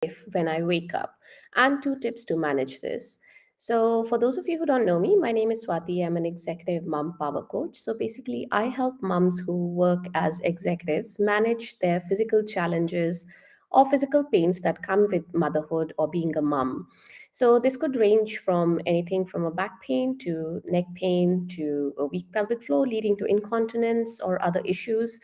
stiff when I wake up, and two tips to manage this. So, for those of you who don't know me, my name is Swati. I'm an executive mom power coach. So, basically, I help moms who work as executives manage their physical challenges or physical pains that come with motherhood or being a mom. So, this could range from anything from a back pain to neck pain to a weak pelvic floor leading to incontinence or other issues,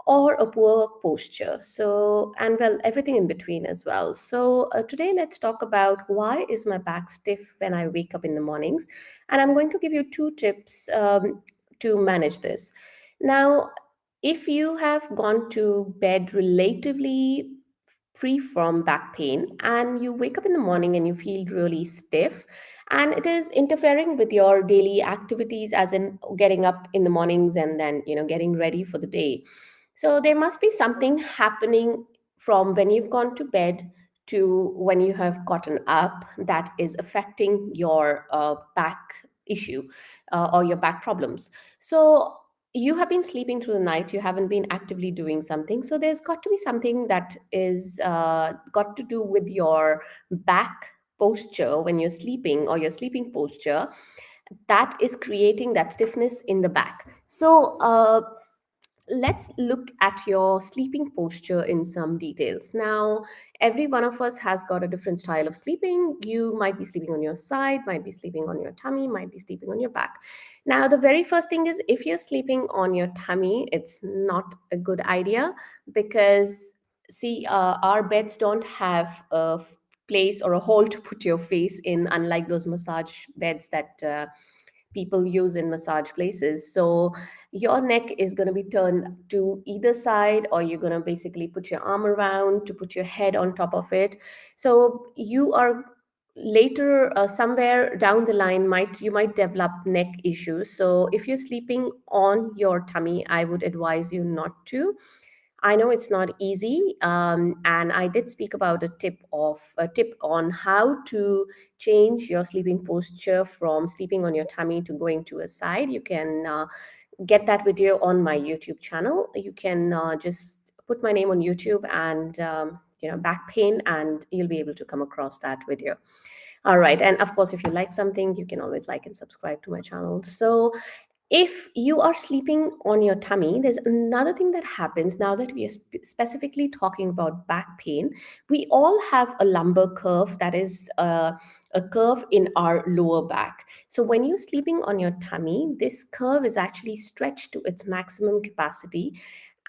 or a poor posture. So, and well, everything in between as well. So, today let's talk about why is my back stiff when I wake up in the mornings, and I'm going to give you two tips to manage this. Now, if you have gone to bed relatively free from back pain and you wake up in the morning and you feel really stiff and it is interfering with your daily activities, as in getting up in the mornings and then getting ready for the day, so there must be something happening from when you've gone to bed to when you have gotten up that is affecting your back issue or your back problems. So you have been sleeping through the night, you haven't been actively doing something. So there's got to be something that is got to do with your back posture when you're sleeping, or your sleeping posture, that is creating that stiffness in the back. So let's look at your sleeping posture in some details. Now, every one of us has got a different style of sleeping. You might be sleeping on your side, might be sleeping on your tummy, might be sleeping on your back. Now, the very first thing is, if you're sleeping on your tummy, it's not a good idea, because see, our beds don't have a place or a hole to put your face in, unlike those massage beds that people use in massage places. So your neck is going to be turned to either side, or you're going to basically put your arm around to put your head on top of it. So you are later, somewhere down the line, might you might develop neck issues. So if you're sleeping on your tummy, I would advise you not to. I know it's not easy, and I did speak about a tip on how to change your sleeping posture from sleeping on your tummy to going to a side. You can get that video on my YouTube channel. You can just put my name on YouTube and back pain, and you'll be able to come across that video. All right, and of course, if you like something, you can always like and subscribe to my channel. So if you are sleeping on your tummy, there's another thing that happens now that we are specifically talking about back pain. We all have a lumbar curve, that is a curve in our lower back. So when you're sleeping on your tummy, this curve is actually stretched to its maximum capacity,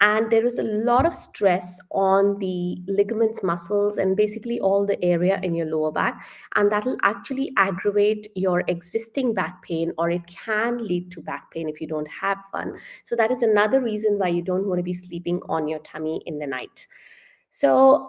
and there is a lot of stress on the ligaments, muscles, and basically all the area in your lower back, and that will actually aggravate your existing back pain, or it can lead to back pain if you don't have fun. So that is another reason why you don't want to be sleeping on your tummy in the night. So,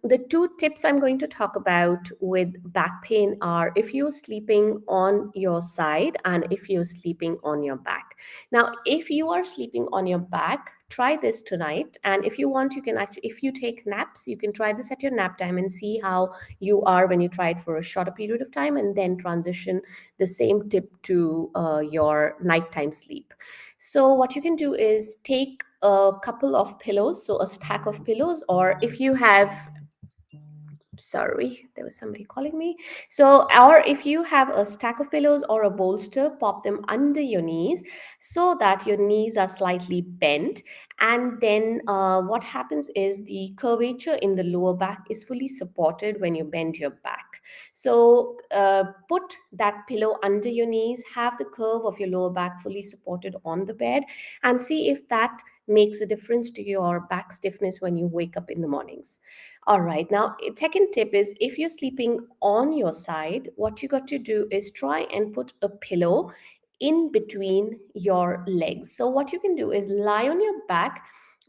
the two tips I'm going to talk about with back pain are if you're sleeping on your side and if you're sleeping on your back. Now, if you are sleeping on your back, try this tonight. And if you want, you can actually, if you take naps, you can try this at your nap time and see how you are when you try it for a shorter period of time, and then transition the same tip to your nighttime sleep. So, what you can do is take a couple of pillows, so a stack of pillows, or if you have, sorry, there was somebody calling me. So, or if you have a stack of pillows or a bolster, pop them under your knees so that your knees are slightly bent. And then what happens is the curvature in the lower back is fully supported when you bend your back. So put that pillow under your knees, have the curve of your lower back fully supported on the bed, and see if that makes a difference to your back stiffness when you wake up in the mornings. All right. Now, second tip is, if you're sleeping on your side, what you got to do is try and put a pillow in between your legs. So, what you can do is lie on your back,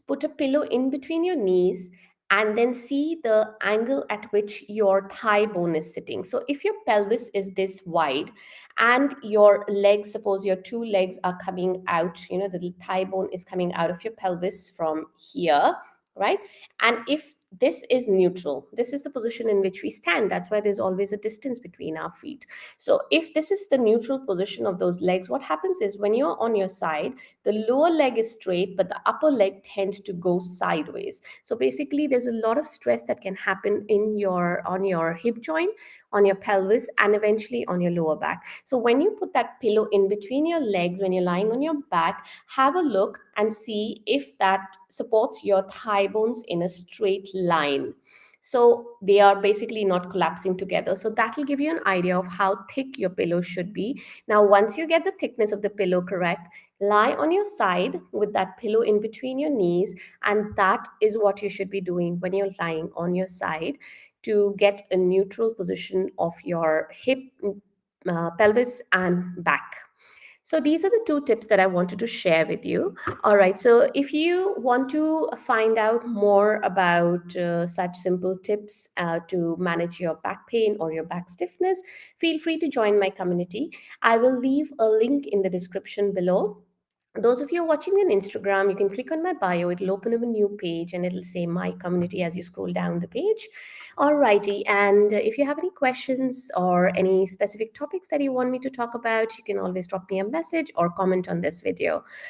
put a pillow in between your knees, and then see the angle at which your thigh bone is sitting. So, if your pelvis is this wide and your legs, suppose your two legs are coming out, the thigh bone is coming out of your pelvis from here, right? And if this is neutral. This is the position in which we stand. That's why there's always a distance between our feet. So if this is the neutral position of those legs, what happens is when you're on your side, the lower leg is straight, but the upper leg tends to go sideways. So basically, there's a lot of stress that can happen in your on your hip joint, on your pelvis, and eventually on your lower back. So when you put that pillow in between your legs, when you're lying on your back, have a look and see if that supports your thigh bones in a straight line. So they are basically not collapsing together. So that will give you an idea of how thick your pillow should be. Now, once you get the thickness of the pillow correct, lie on your side with that pillow in between your knees. And that is what you should be doing when you're lying on your side to get a neutral position of your hip, pelvis, and back. So these are the two tips that I wanted to share with you. All right. So if you want to find out more about such simple tips to manage your back pain or your back stiffness, feel free to join my community. I will leave a link in the description below. Those of you watching on Instagram, you can click on my bio. It'll open up a new page and it'll say my community as you scroll down the page. Alrighty. And if you have any questions or any specific topics that you want me to talk about, you can always drop me a message or comment on this video.